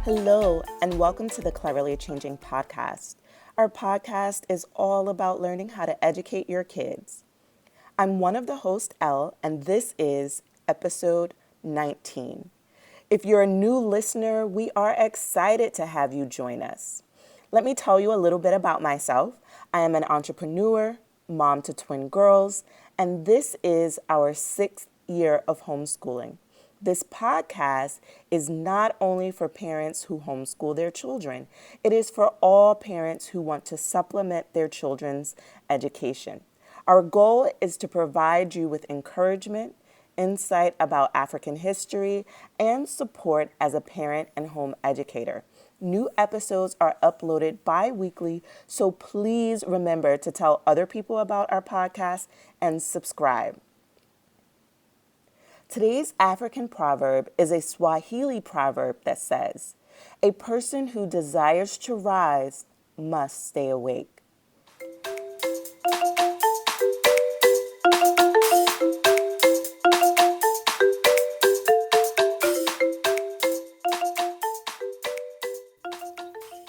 Hello, and welcome to the Cleverly Changing podcast. Our podcast is all about learning how to educate your kids. I'm one of the hosts, Elle, and this is episode 19. If you're a new listener, we are excited to have you join us. Let me tell you a little bit about myself. I am an entrepreneur, mom to twin girls, and this is our 6th year of homeschooling. This podcast is not only for parents who homeschool their children, it is for all parents who want to supplement their children's education. Our goal is to provide you with encouragement, insight about African history, and support as a parent and home educator. New episodes are uploaded bi-weekly, so please remember to tell other people about our podcast and subscribe. Today's African proverb is a Swahili proverb that says, "A person who desires to rise must stay awake."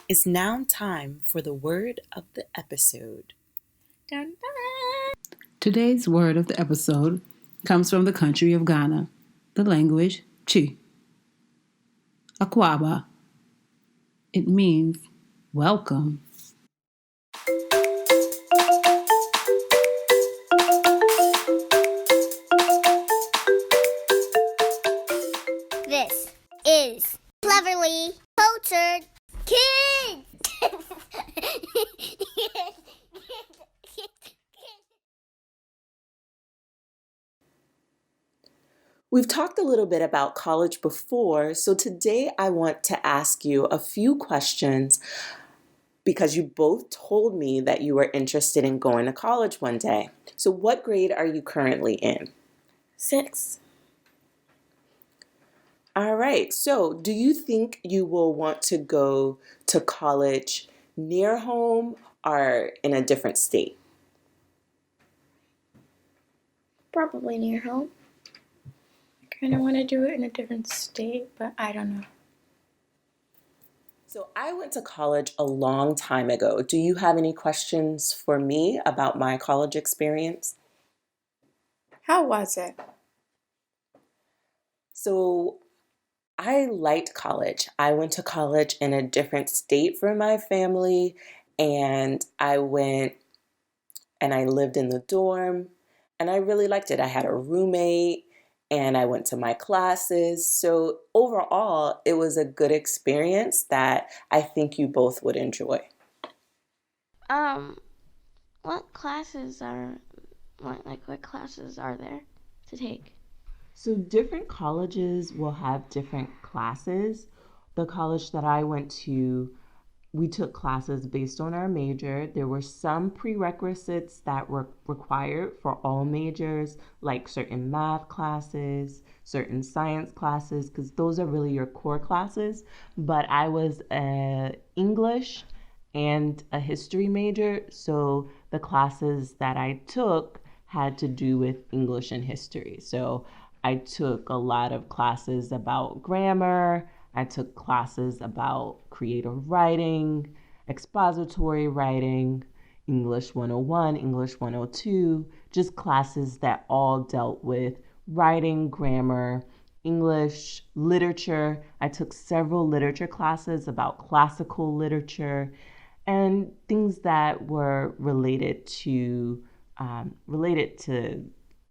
It's now time for the word of the episode. Dun, dun. Today's word of the episode comes from the country of Ghana, the language Chi. Akwaba. It means welcome. This is Cleverly Cultured Kids! We've talked a little bit about college before, so today I want to ask you a few questions because you both told me that you were interested in going to college one day. So what grade are you currently in? 6. All right, so do you think you will want to go to college near home or in a different state? Probably near home. I kind of want to do it in a different state, but I don't know. So I went to college a long time ago. Do you have any questions for me about my college experience? How was it? So I liked college. I went to college in a different state from my family, and I went and I lived in the dorm, and I really liked it. I had a roommate, and I went to my classes. So overall, it was a good experience that I think you both would enjoy. What classes are there to take? So different colleges will have different classes. The college that I went to, we took classes based on our major. There were some prerequisites that were required for all majors, like certain math classes, certain science classes, because those are really your core classes. But I was an English and a history major, so the classes that I took had to do with English and history. So I took a lot of classes about grammar. I took classes about creative writing, expository writing, English 101, English 102, just classes that all dealt with writing, grammar, English, literature. I took several literature classes about classical literature and things that were related to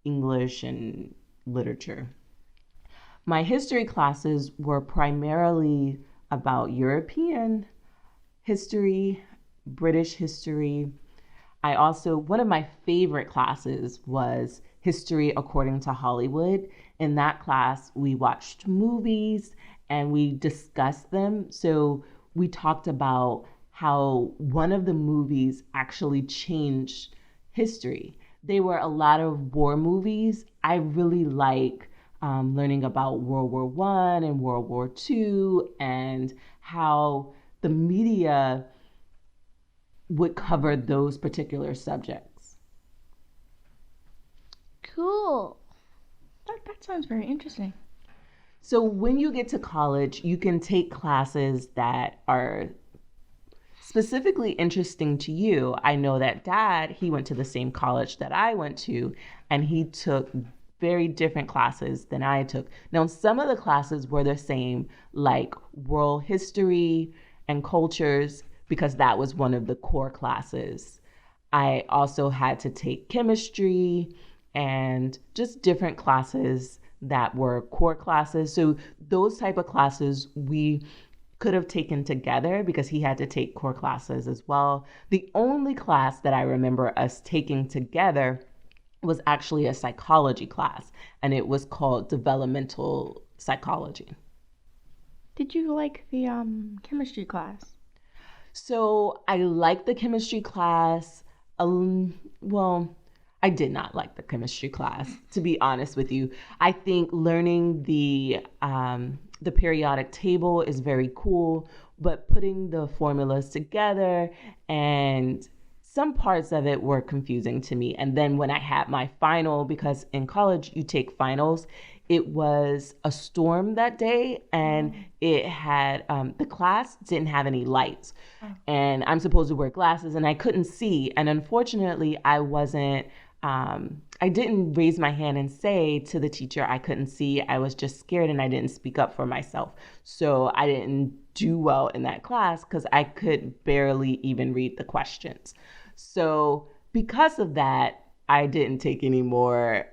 English and literature. My history classes were primarily about European history, British history. One of my favorite classes was History According to Hollywood. In that class, we watched movies and we discussed them. So we talked about how one of the movies actually changed history. They were a lot of war movies. I really like learning about World War I and World War II and how the media would cover those particular subjects. Cool. That sounds very interesting. So when you get to college, you can take classes that are specifically interesting to you. I know that Dad, he went to the same college that I went to, and he took very different classes than I took. Now, some of the classes were the same, like world history and cultures, because that was one of the core classes. I also had to take chemistry and just different classes that were core classes. So those type of classes we could have taken together because he had to take core classes as well. The only class that I remember us taking together was actually a psychology class, and it was called developmental psychology. Did you like the chemistry class? So I liked the chemistry class. Well, I did not like the chemistry class, to be honest with you. I think learning the periodic table is very cool, but putting the formulas together and some parts of it were confusing to me. And then when I had my final, because in college you take finals, it was a storm that day, and it had the class didn't have any lights, and I'm supposed to wear glasses, and I couldn't see. And unfortunately, I didn't raise my hand and say to the teacher I couldn't see. I was just scared and I didn't speak up for myself. So I didn't do well in that class because I could barely even read the questions. So because of that, I didn't take any more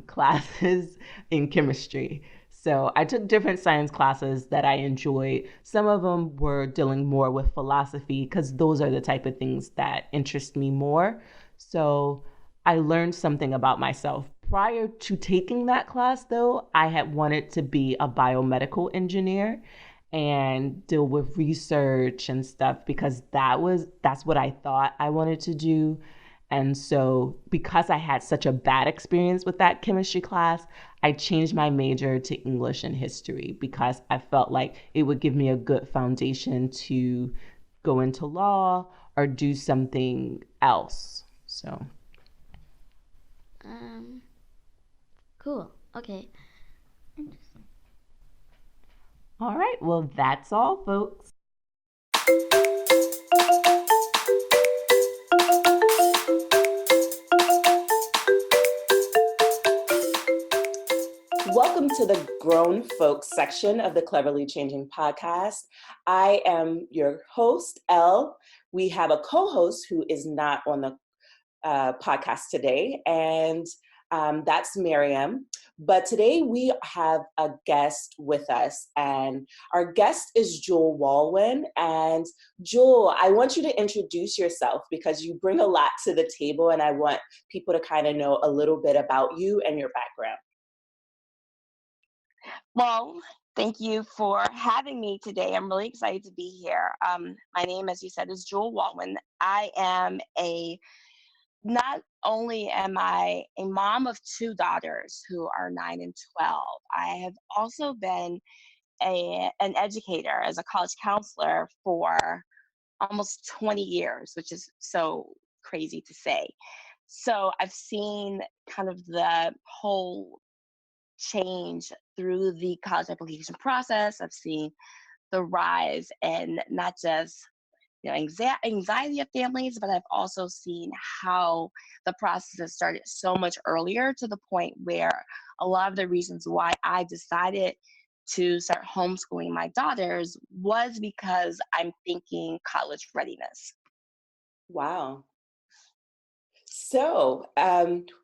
classes in chemistry. So I took different science classes that I enjoyed. Some of them were dealing more with philosophy because those are the type of things that interest me more. So I learned something about myself. Prior to taking that class, though, I had wanted to be a biomedical engineer and deal with research and stuff because that's what I thought I wanted to do. And so because I had such a bad experience with that chemistry class, I changed my major to English and history because I felt like it would give me a good foundation to go into law or do something else. So Cool. Okay. all right, well, that's all, folks. Welcome to the Grown Folks section of the Cleverly Changing podcast. I am your host, Elle. We have a co-host who is not on the podcast today, and that's Miriam. But today we have a guest with us, and our guest is Jewel Walwyn. And Jewel, I want you to introduce yourself because you bring a lot to the table, and I want people to kind of know a little bit about you and your background. Well, thank you for having me today. I'm really excited to be here. My name, as you said, is Jewel Walwyn. Not only am I a mom of two daughters who are 9 and 12, I have also been an educator as a college counselor for almost 20 years, which is so crazy to say. So I've seen kind of the whole change through the college application process. I've seen the rise in not just anxiety of families, but I've also seen how the process has started so much earlier to the point where a lot of the reasons why I decided to start homeschooling my daughters was because I'm thinking college readiness. Wow. So,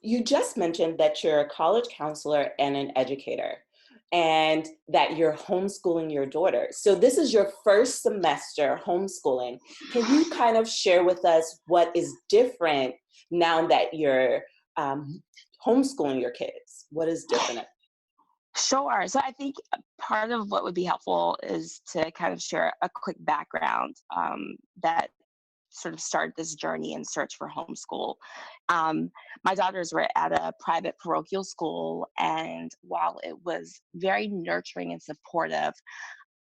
you just mentioned that you're a college counselor and an educator, and that you're homeschooling your daughter. So, this is your first semester homeschooling. Can you kind of share with us what is different now that you're homeschooling your kids? What is different? Sure. So I think part of what would be helpful is to kind of share a quick background that sort of started this journey and search for homeschool. My daughters were at a private parochial school, and while it was very nurturing and supportive,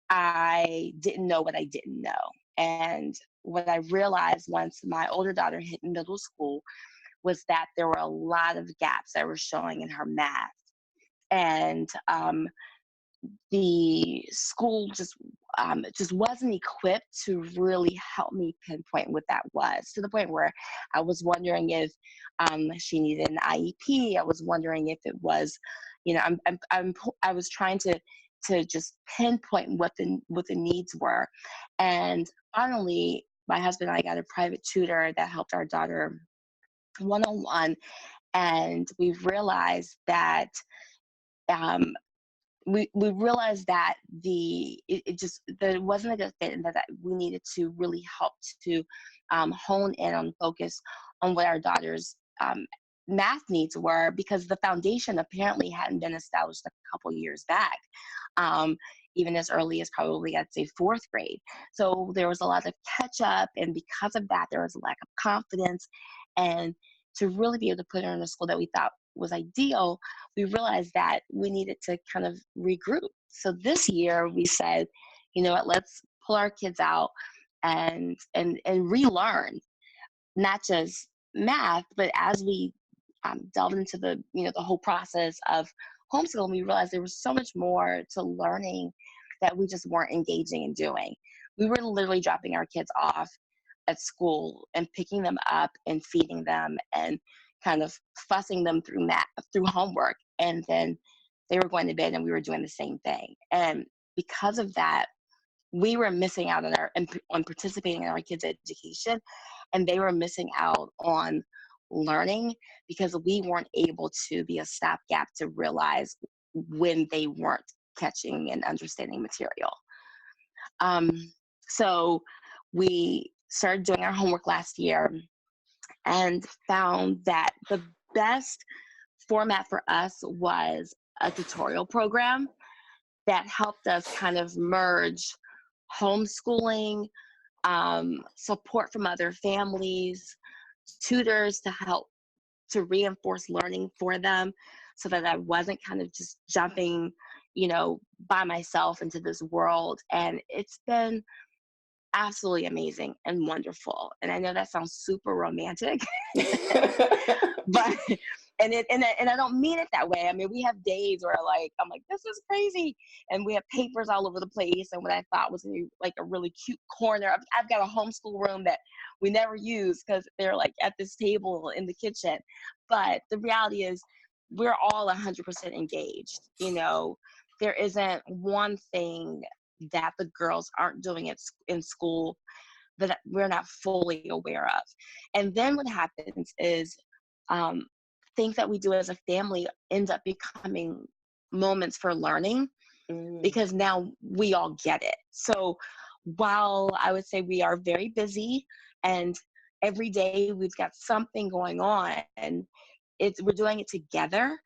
I didn't know what I didn't know. And what I realized once my older daughter hit middle school was that there were a lot of gaps that were showing in her math. And the school just wasn't equipped to really help me pinpoint what that was, to the point where I was wondering if she needed an IEP. I was wondering if it was, I was trying to just pinpoint what the needs were. And finally, my husband and I got a private tutor that helped our daughter one-on-one, and we realized that um, we realized that that it wasn't a good fit, and that we needed to really help to hone in on focus on what our daughter's math needs were, because the foundation apparently hadn't been established a couple years back, um, even as early as probably I'd say fourth grade. So there was a lot of catch up, and because of that, there was a lack of confidence. And to really be able to put her in a school that we thought was ideal, we realized that we needed to kind of regroup. So this year we said, you know what, let's pull our kids out and relearn not just math, but as we delved into the whole process of homeschooling, we realized there was so much more to learning that we just weren't engaging in doing. We were literally dropping our kids off at school and picking them up and feeding them and kind of fussing them through homework, and then they were going to bed and we were doing the same thing. And because of that, we were missing out on participating in our kids' education, and they were missing out on learning because we weren't able to be a stopgap to realize when they weren't catching and understanding material. Um, so we started doing our homework last year and found that the best format for us was a tutorial program that helped us kind of merge homeschooling, support from other families, tutors to help to reinforce learning for them, so that I wasn't kind of just jumping, by myself into this world. And it's been absolutely amazing and wonderful. And I know that sounds super romantic, but and I don't mean it that way. I mean, we have days where I'm like, this is crazy, and we have papers all over the place. And what I thought was like a really cute corner, I've got a homeschool room that we never use because they're like at this table in the kitchen. But the reality is, we're all 100% engaged. There isn't one thing that the girls aren't doing in school that we're not fully aware of. And then what happens is things that we do as a family end up becoming moments for learning, because now we all get it. So while I would say we are very busy and every day we've got something going on, and we're doing it together.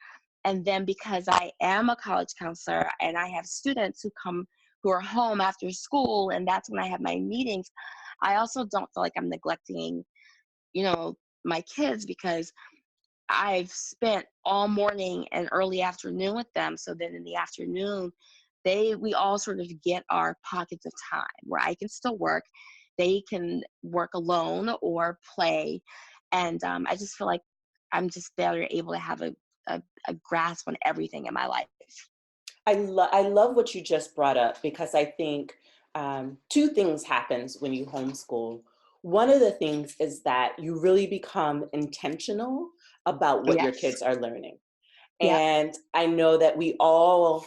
And then because I am a college counselor and I have students who are home after school, and that's when I have my meetings, I also don't feel like I'm neglecting, my kids, because I've spent all morning and early afternoon with them. So then in the afternoon, we all sort of get our pockets of time where I can still work. They can work alone or play. And I just feel like I'm just better able to have a grasp on everything in my life. I love what you just brought up, because I think two things happens when you homeschool. One of the things is that you really become intentional about what your Yes. kids are learning. Yep. And I know that we all,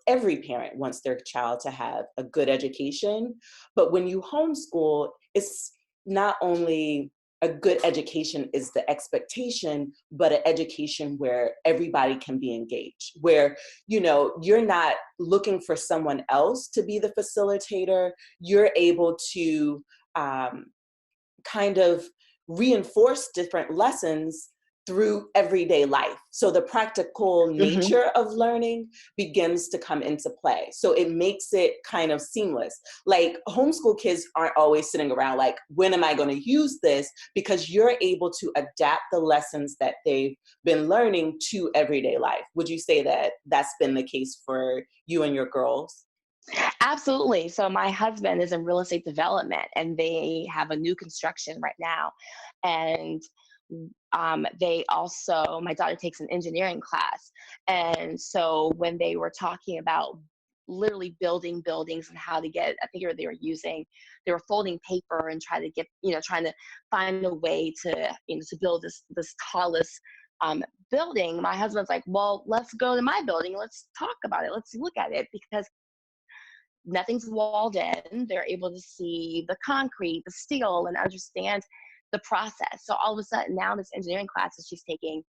every parent wants their child to have a good education. But when you homeschool, it's not only a good education is the expectation, but an education where everybody can be engaged, where, you're not looking for someone else to be the facilitator. You're able to kind of reinforce different lessons through everyday life. So the practical nature of learning begins to come into play. So it makes it kind of seamless. Like, homeschool kids aren't always sitting around like, when am I going to use this? Because you're able to adapt the lessons that they've been learning to everyday life. Would you say that that's been the case for you and your girls? Absolutely. So my husband is in real estate development, and they have a new construction right now. And my daughter takes an engineering class. And so when they were talking about literally building buildings and how to get, I think they were folding paper and trying to find a way to, to build this tallest building. My husband's like, well, let's go to my building. Let's talk about it. Let's look at it, because nothing's walled in. They're able to see the concrete, the steel, and understand the process. So all of a sudden now this engineering class that she's taking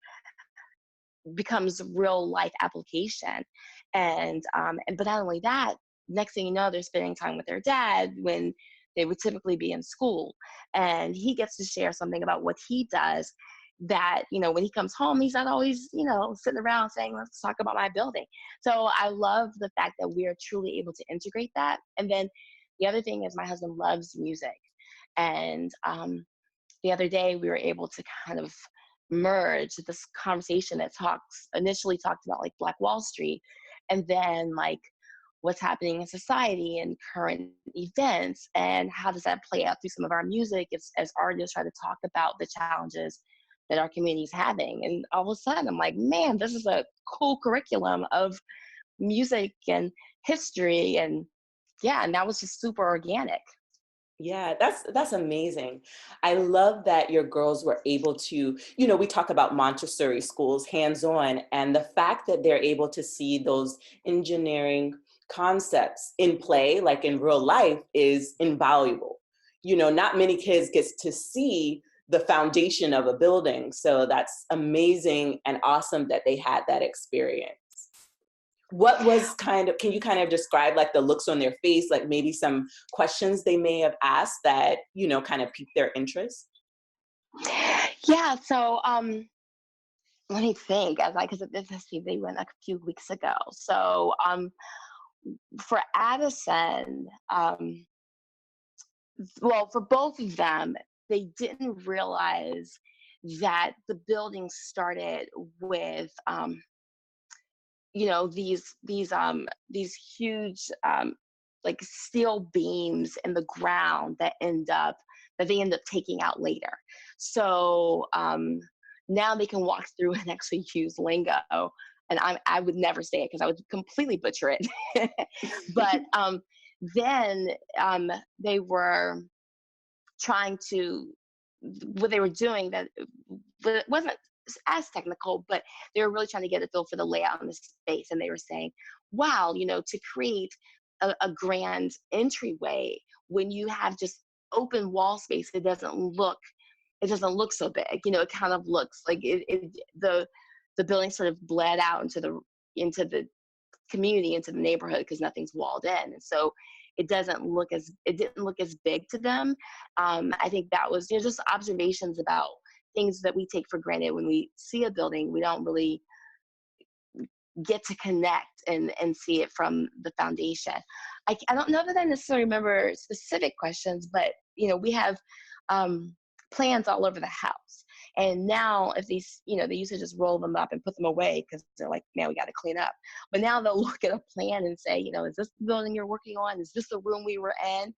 becomes real life application. But not only that, next thing you know, they're spending time with their dad when they would typically be in school. And he gets to share something about what he does that, when he comes home, he's not always, sitting around saying, let's talk about my building. So I love the fact that we are truly able to integrate that. And then the other thing is my husband loves music. And the other day we were able to kind of merge this conversation that initially talked about like Black Wall Street, and then like what's happening in society and current events, and how does that play out through some of our music as artists try to talk about the challenges that our community is having. And all of a sudden I'm like, man, this is a cool curriculum of music and history. And yeah, and that was just super organic. Yeah, that's amazing. I love that your girls were able to, we talk about Montessori schools hands-on, and the fact that they're able to see those engineering concepts in play, like in real life, is invaluable. Not many kids get to see the foundation of a building. So that's amazing and awesome that they had that experience. What was can you kind of describe like the looks on their face, like maybe some questions they may have asked that, kind of piqued their interest? Yeah. So, let me think, because they went a few weeks ago. So, for Addison, well, for both of them, they didn't realize that the building started with, these huge like steel beams in the ground that they end up taking out later. So now they can walk through and actually use lingo. And I would never say it because I would completely butcher it. But then they were trying to, what they were doing that it wasn't as technical, but they were really trying to get a feel for the layout in the space. And they were saying, wow, to create a grand entryway when you have just open wall space, it doesn't look so big. It kind of looks like the building sort of bled out into the community, into the neighborhood, because nothing's walled in. And so it didn't look as big to them. I think that was just observations about things that we take for granted when we see a building. We don't really get to connect and see it from the foundation. I don't know that I necessarily remember specific questions, but we have plans all over the house. And now if these, they used to just roll them up and put them away because they're like, man, we got to clean up. But now they'll look at a plan and say, is this the building you're working on? Is this the room we were in?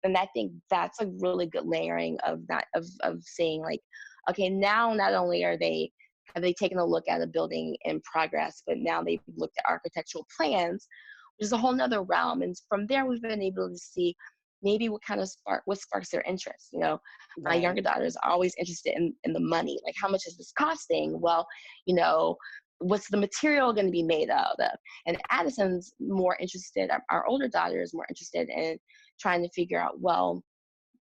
And I think that's a really good layering of that, of saying like, okay, now not only have they taken a look at a building in progress, but now they've looked at architectural plans, which is a whole nother realm. And from there, we've been able to see maybe what sparks their interest. Right. My younger daughters are always interested in the money. Like, how much is this costing? Well, what's the material going to be made out of? And Addison's more interested, our older daughter is more interested in trying to figure out, well,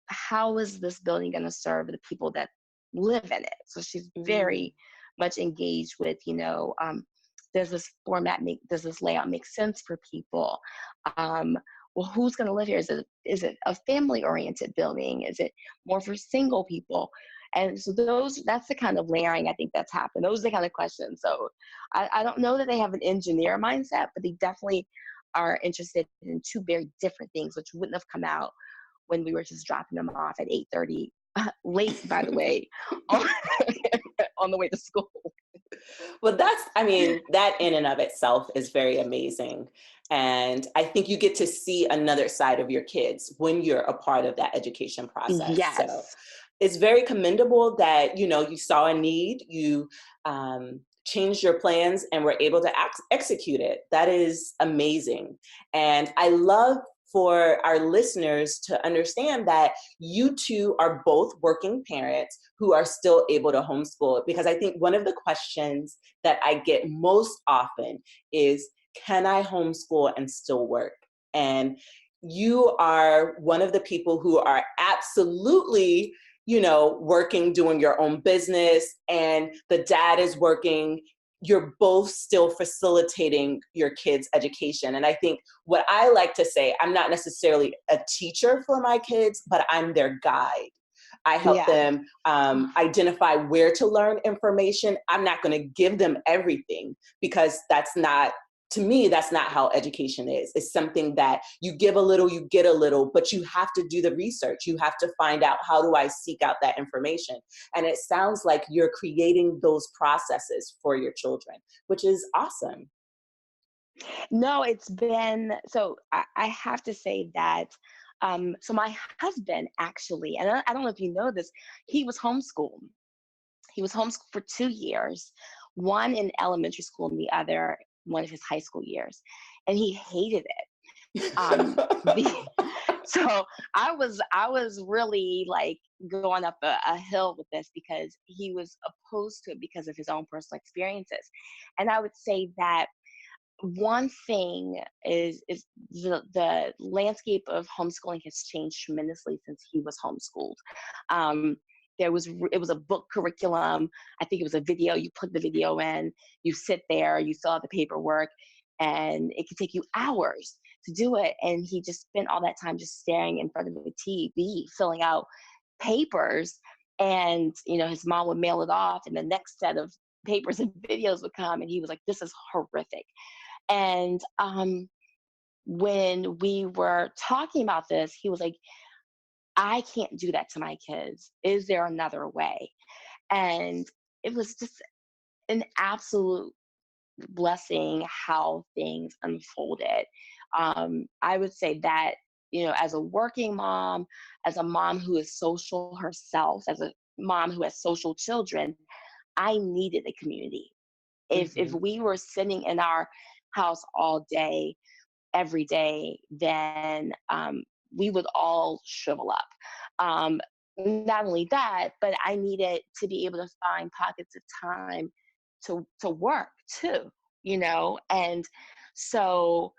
how is this building going to serve the people that live in it? So she's very much engaged with, does this layout make sense for people? Well, who's going to live here? Is it a family oriented building? Is it more for single people? And so that's the kind of layering I think that's happened. Those are the kind of questions. So I don't know that they have an engineer mindset, but they definitely are interested in two very different things, which wouldn't have come out when we were just dropping them off at 8:30, late, by the way, on the way to school. Well, that in and of itself is very amazing. And I think you get to see another side of your kids when you're a part of that education process. Yes. So it's very commendable that, you saw a need, you changed your plans and were able to execute it. That is amazing. And I love for our listeners to understand that you two are both working parents who are still able to homeschool. Because I think one of the questions that I get most often is, can I homeschool and still work? And you are one of the people who are absolutely, working, doing your own business, and the dad is working. You're both still facilitating your kids' education. And I think what I like to say, I'm not necessarily a teacher for my kids, but I'm their guide. I help Yeah. them identify where to learn information. I'm not going to give them everything, because to me, that's not how education is. It's something that you give a little, you get a little, but you have to do the research. You have to find out, how do I seek out that information? And it sounds like you're creating those processes for your children, which is awesome. No, it's been, so I have to say that, so my husband actually, and I don't know if you know this, he was homeschooled. He was homeschooled for 2 years, one in elementary school and the other one of his high school years. And he hated it. So I was really like going up a hill with this, because he was opposed to it because of his own personal experiences. And I would say that one thing is the landscape of homeschooling has changed tremendously since he was homeschooled. Um, it was a book curriculum. I think it was a video. You put the video in, you sit there, you fill out the paperwork, and it could take you hours to do it. And he just spent all that time just staring in front of the TV, filling out papers. And his mom would mail it off, and the next set of papers and videos would come, and he was like, "This is horrific." And when we were talking about this, he was like, "I can't do that to my kids. Is there another way?" And it was just an absolute blessing how things unfolded. I would say that, as a working mom, as a mom who is social herself, as a mom who has social children, I needed a community. If we were sitting in our house all day, every day, then we would all shrivel up. Not only that, but I needed to be able to find pockets of time to work too, and so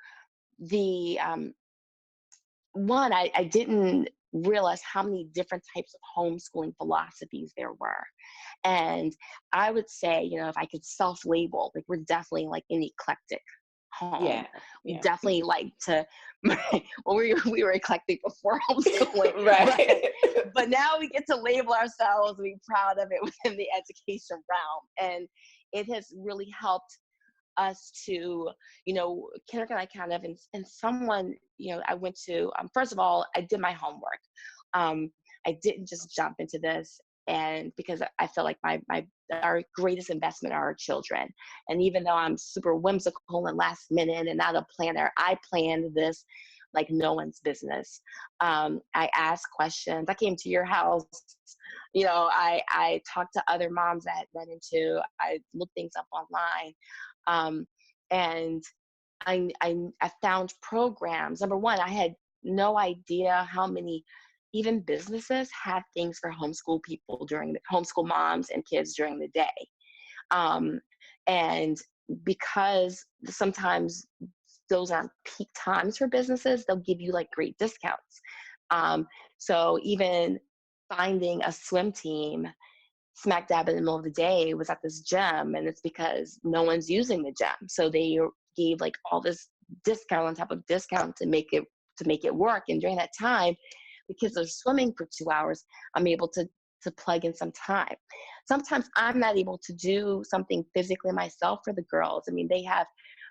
the one, I didn't realize how many different types of homeschooling philosophies there were. And I would say, if I could self-label, like, we're definitely like an eclectic home. Yeah. We definitely like to, well, we were eclectic before homeschooling, Right. but now we get to label ourselves and be proud of it within the education realm. And it has really helped us to, kindergarten, I kind of, and someone, I went to, first of all, I did my homework. I didn't just jump into this, and because I feel like our greatest investment are our children. And even though I'm super whimsical and last minute and not a planner, I planned this like no one's business. I asked questions. I came to your house. I talked to other moms that I had run into. I looked things up online. And I found programs. Number one, I had no idea how many even businesses have things for homeschool people homeschool moms and kids during the day. And because sometimes those aren't peak times for businesses, they'll give you like great discounts. So even finding a swim team smack dab in the middle of the day was at this gym, and it's because no one's using the gym. So they gave like all this discount on top of discount to make it work. And during that time, the kids are swimming for 2 hours. I'm able to plug in some time. Sometimes I'm not able to do something physically myself for the girls. I mean, they have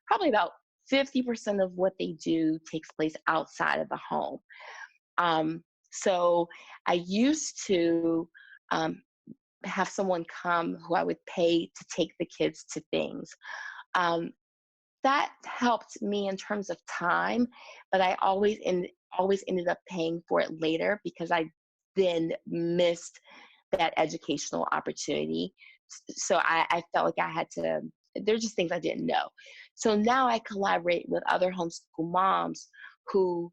probably about 50% of what they do takes place outside of the home. So I used to have someone come who I would pay to take the kids to things. That helped me in terms of time, but I always ended up paying for it later, because I then missed that educational opportunity. So I felt like I had to, there's just things I didn't know. So now I collaborate with other homeschool moms who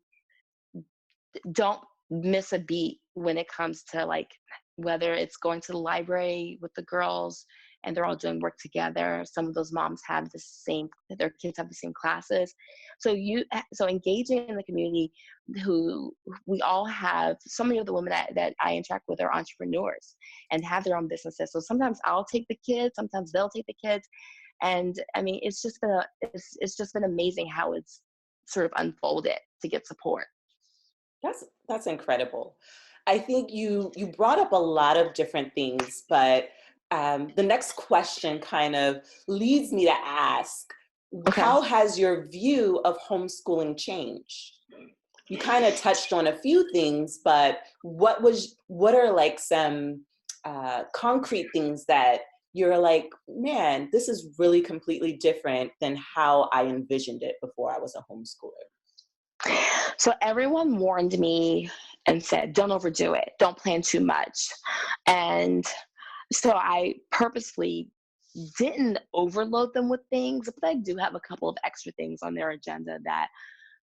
don't miss a beat when it comes to like whether it's going to the library with the girls and they're all doing work together. Some of those moms have the same, their kids have the same classes. So engaging in the community, who we all have, so many of the women that I interact with are entrepreneurs and have their own businesses. So sometimes I'll take the kids, sometimes they'll take the kids. And I mean, it's just been amazing how it's sort of unfolded to get support. That's incredible. I think you brought up a lot of different things, but the next question kind of leads me to ask, Okay. how has your view of homeschooling changed? You kind of touched on a few things, but what are like some concrete things that you're like, man, this is really completely different than how I envisioned it before I was a homeschooler? So everyone warned me and said, don't overdo it. Don't plan too much. And so I purposely didn't overload them with things, but I do have a couple of extra things on their agenda that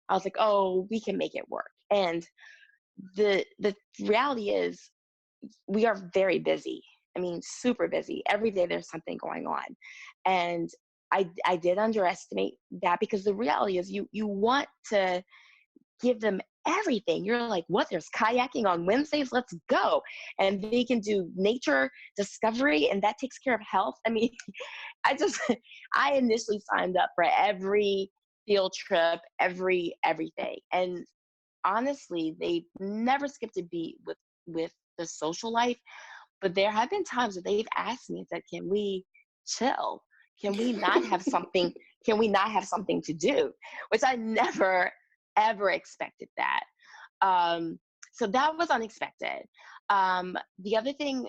I was like, oh, we can make it work. And the reality is we are very busy. I mean, super busy. Every day there's something going on. And I did underestimate that, because the reality is you want to give them everything. You're like, what? There's kayaking on Wednesdays? Let's go. And they can do nature discovery, and that takes care of health. I mean, I initially signed up for every field trip, everything. And honestly, they never skipped a beat with the social life. But there have been times that they've asked me, that can we chill? Can we not have something? Can we not have something to do? Which I never ever expected that. So that was unexpected. The other thing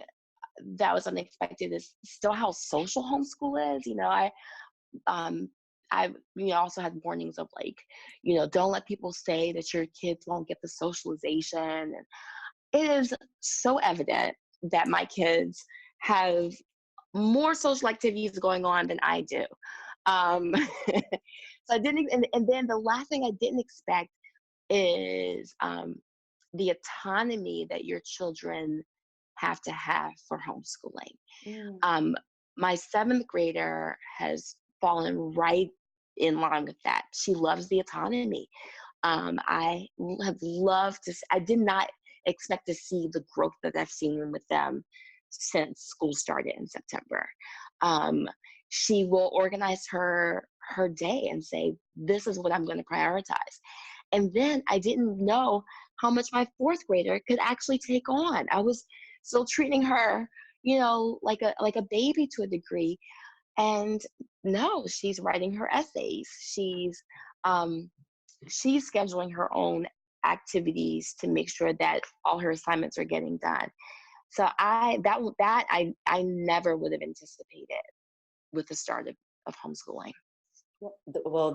that was unexpected is still how social homeschool is. I also had warnings of like, don't let people say that your kids won't get the socialization. And it is so evident that my kids have more social activities going on than I do. So I didn't, and then the last thing I didn't expect is the autonomy that your children have to have for homeschooling. My 7th grader has fallen right in line with that. She loves the autonomy. I have loved to, I did not expect to see the growth that I've seen with them since school started in September. She will organize her day and say, this is what I'm going to prioritize. And then I didn't know how much my 4th grader could actually take on. I was still treating her, like a baby to a degree. And no, she's writing her essays. She's scheduling her own activities to make sure that all her assignments are getting done. So I never would have anticipated with the start of homeschooling. Well,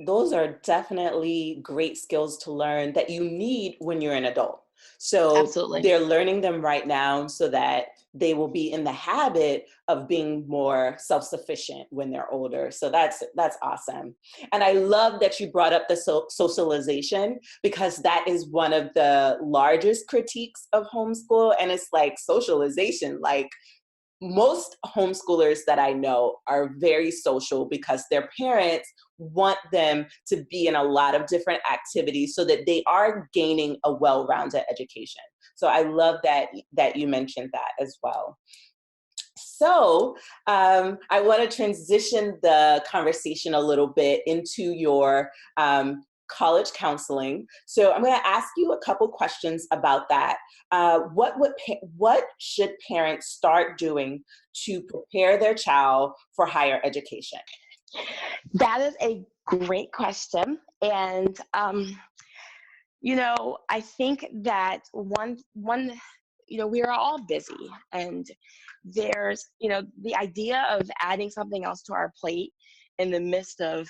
those are definitely great skills to learn that you need when you're an adult. So Absolutely. They're learning them right now so that they will be in the habit of being more self-sufficient when they're older. So that's awesome. And I love that you brought up the socialization, because that is one of the largest critiques of homeschool. And it's like socialization, like most homeschoolers that I know are very social because their parents want them to be in a lot of different activities so that they are gaining a well-rounded education. So I love that you mentioned that as well. So I want to transition the conversation a little bit into your college counseling. So I'm going to ask you a couple questions about that. What should parents start doing to prepare their child for higher education? That is a great question. And, I think that one, we are all busy, and there's, the idea of adding something else to our plate in the midst of,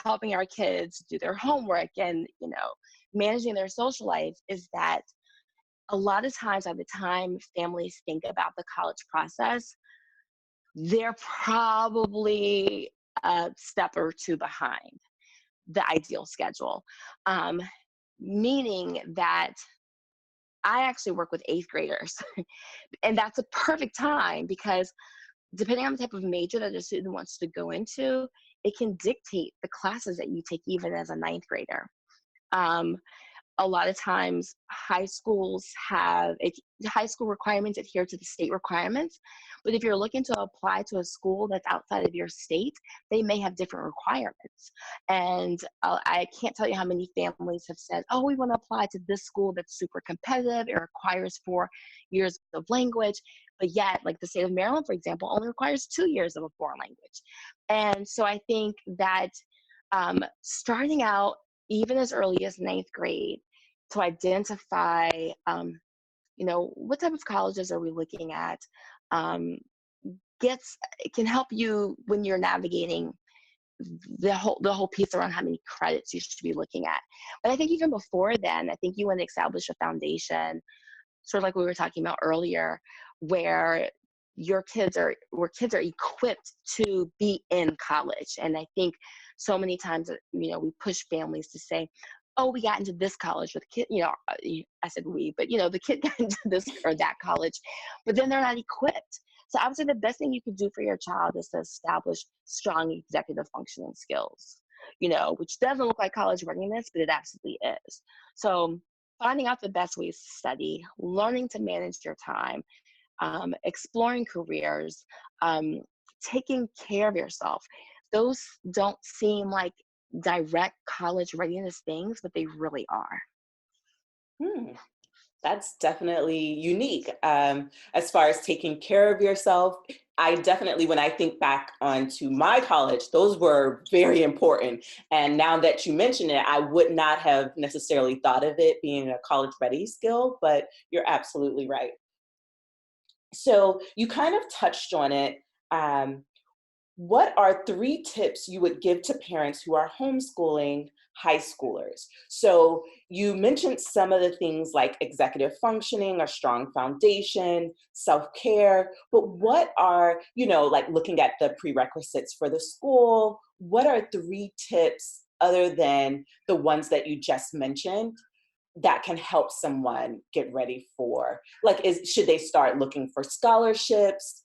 helping our kids do their homework and, managing their social life, is that a lot of times by the time families think about the college process, they're probably a step or two behind the ideal schedule. Um, Meaning that I actually work with eighth graders, and that's a perfect time because depending on the type of major that a student wants to go into, it can dictate the classes that you take even as a ninth grader. Um, a lot of times high school requirements adhere to the state requirements, but if you're looking to apply to a school that's outside of your state, they may have different requirements. And I can't tell you how many families have said, oh, we want to apply to this school that's super competitive, it requires 4 years of language, but yet like the state of Maryland, for example, only requires 2 years of a foreign language. And so I think that starting out even as early as ninth grade to identify, what type of colleges are we looking at, um, it can help you when you're navigating the whole piece around how many credits you should be looking at. But I think even before then, I think you want to establish a foundation, sort of like we were talking about earlier, where kids are equipped to be in college. And I think so many times, we push families to say, oh, we got into this college with kid, I said we, but the kid got into this or that college, but then they're not equipped. So I would say the best thing you could do for your child is to establish strong executive functioning skills, which doesn't look like college readiness, but it absolutely is. So finding out the best ways to study, learning to manage your time, exploring careers, taking care of yourself. Those don't seem like direct college readiness things, but they really are. That's definitely unique. As far as taking care of yourself, I definitely, when I think back onto my college, those were very important. And now that you mention it, I would not have necessarily thought of it being a college ready skill, but you're absolutely right. So you kind of touched on it. What are 3 tips you would give to parents who are homeschooling high schoolers? So you mentioned some of the things like executive functioning, a strong foundation, self-care, but what are, like looking at the prerequisites for the school, what are 3 tips other than the ones that you just mentioned that can help someone get ready for, should they start looking for scholarships?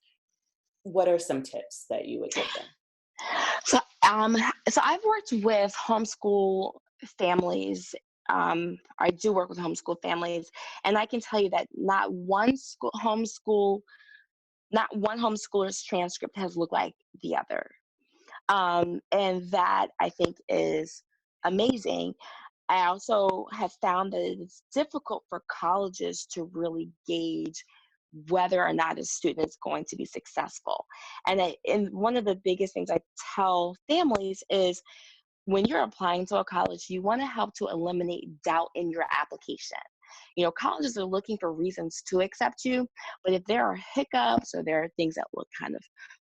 What are some tips that you would give them? So I've worked with homeschool families. I do work with homeschool families, and I can tell you that not one homeschooler's transcript has looked like the other. And that I think is amazing. I also have found that it's difficult for colleges to really gauge whether or not a student is going to be successful. And one of the biggest things I tell families is when you're applying to a college, you want to help to eliminate doubt in your application. Colleges are looking for reasons to accept you, but if there are hiccups or there are things that look kind of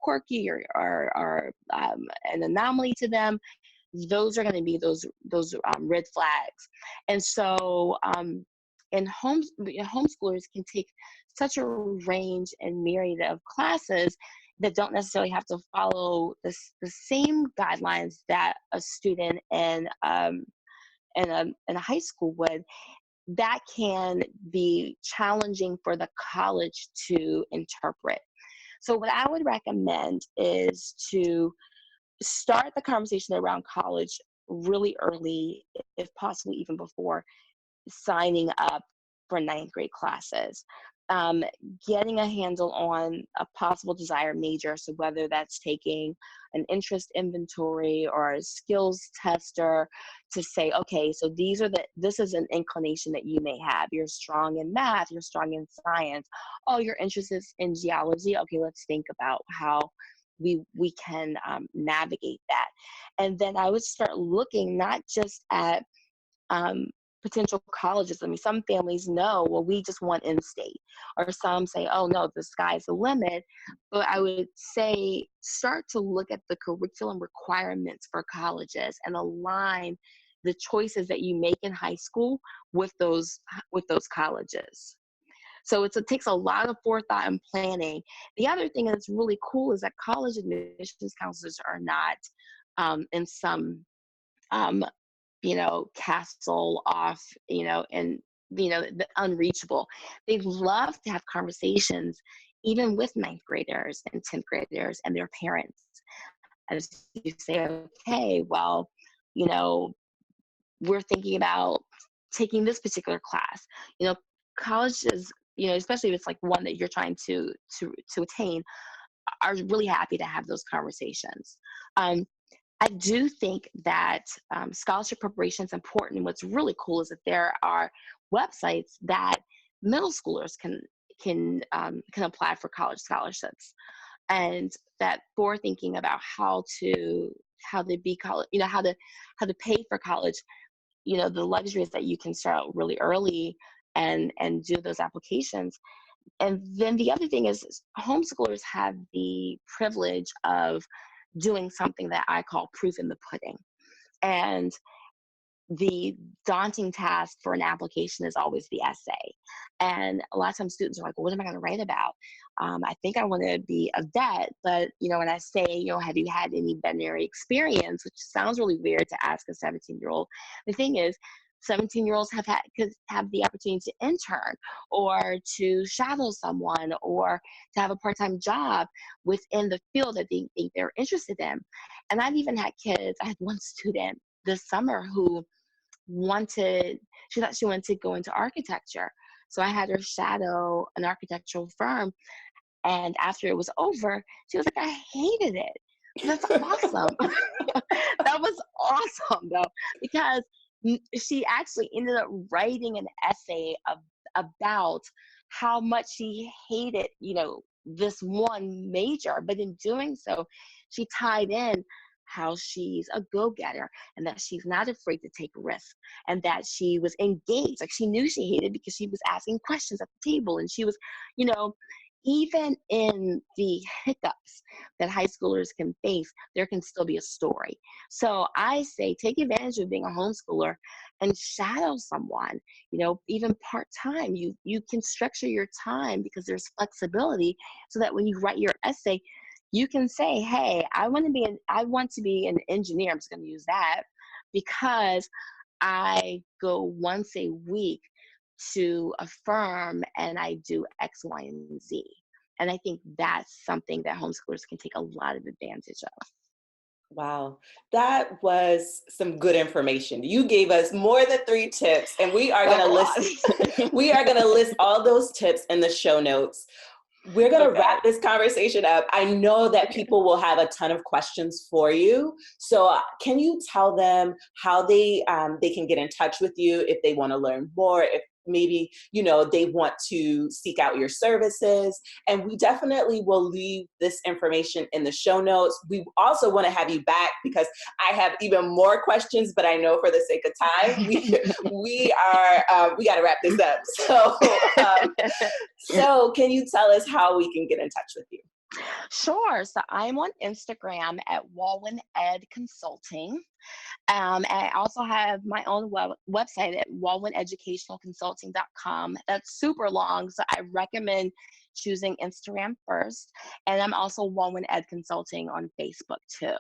quirky or an anomaly to them, those are going to be those red flags. And so homeschoolers can take such a range and myriad of classes that don't necessarily have to follow the same guidelines that a student in a high school would. That can be challenging for the college to interpret. So what I would recommend is to start the conversation around college really early, if possible, even before signing up for ninth grade classes. Getting a handle on a possible desired major, so whether that's taking an interest inventory or a skills tester to say, okay, so this is an inclination that you may have. You're strong in math, you're strong in science. Oh, you're interested in geology. Okay, let's think about how we can navigate that. And then I would start looking not just at potential colleges. I mean, some families know, well, we just want in-state, or some say, oh no, the sky's the limit. But I would say start to look at the curriculum requirements for colleges and align the choices that you make in high school with those colleges. So it takes a lot of forethought and planning. The other thing that's really cool is that college admissions counselors are not in some, castle off, and, the unreachable. They love to have conversations even with ninth graders and 10th graders and their parents. As you say, okay, well, you know, we're thinking about taking this particular class. Colleges, especially if it's like one that you're trying to attain, are really happy to have those conversations. I do think that scholarship preparation is important. And what's really cool is that there are websites that middle schoolers can apply for college scholarships, and that for thinking about how to be college, how to pay for college, the luxuries that you can start out really early and do those applications. And then the other thing is homeschoolers have the privilege of doing something that I call proof in the pudding. And the daunting task for an application is always the essay. And a lot of times students are like, well, what am I going to write about? I think I want to be a vet, but, when I say, have you had any veterinary experience, which sounds really weird to ask a 17-year-old. The thing is, 17-year-olds could have the opportunity to intern or to shadow someone or to have a part-time job within the field that they think they're interested in. And I've even had kids. I had one student this summer who she thought she wanted to go into architecture. So I had her shadow an architectural firm. And after it was over, she was like, I hated it. That's awesome. That was awesome, though, because she actually ended up writing an essay about how much she hated, this one major. But in doing so, she tied in how she's a go-getter and that she's not afraid to take risks and that she was engaged. Like, she knew she hated because she was asking questions at the table, and she was, even in the hiccups that high schoolers can face, there can still be a story. So I say take advantage of being a homeschooler and shadow someone, even part-time. You can structure your time because there's flexibility so that when you write your essay, you can say, hey, I want to be an engineer. I'm just going to use that because I go once a week to a firm and I do X, Y, and Z. And I think that's something that homeschoolers can take a lot of advantage of. Wow, that was some good information. You gave us more than 3 tips, and we are going to list all those tips in the show notes. We're going to wrap this conversation up. I know that people will have a ton of questions for you. So can you tell them how they can get in touch with you if they want to learn more, if maybe, they want to seek out your services? And we definitely will leave this information in the show notes. We also want to have you back because I have even more questions, but I know for the sake of time, we got to wrap this up. So can you tell us how we can get in touch with you? Sure. So I'm on Instagram at Walwyn Ed Consulting. And I also have my own website at walwyneducationalconsulting.com. That's super long, so I recommend choosing Instagram first. And I'm also Walwyn Ed Consulting on Facebook too.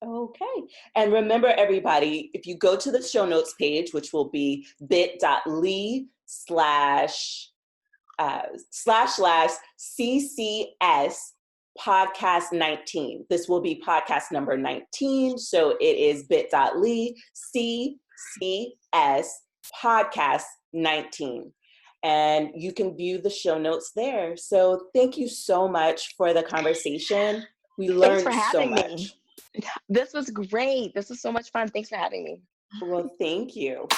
Okay. And remember, everybody, if you go to the show notes page, which will be bit.ly//CCS podcast 19. This will be podcast number 19. So it is bit.ly/CCS podcast 19. And you can view the show notes there. So thank you so much for the conversation. We learned so much. Thanks for having me. This was great. This was so much fun. Thanks for having me. Well, thank you.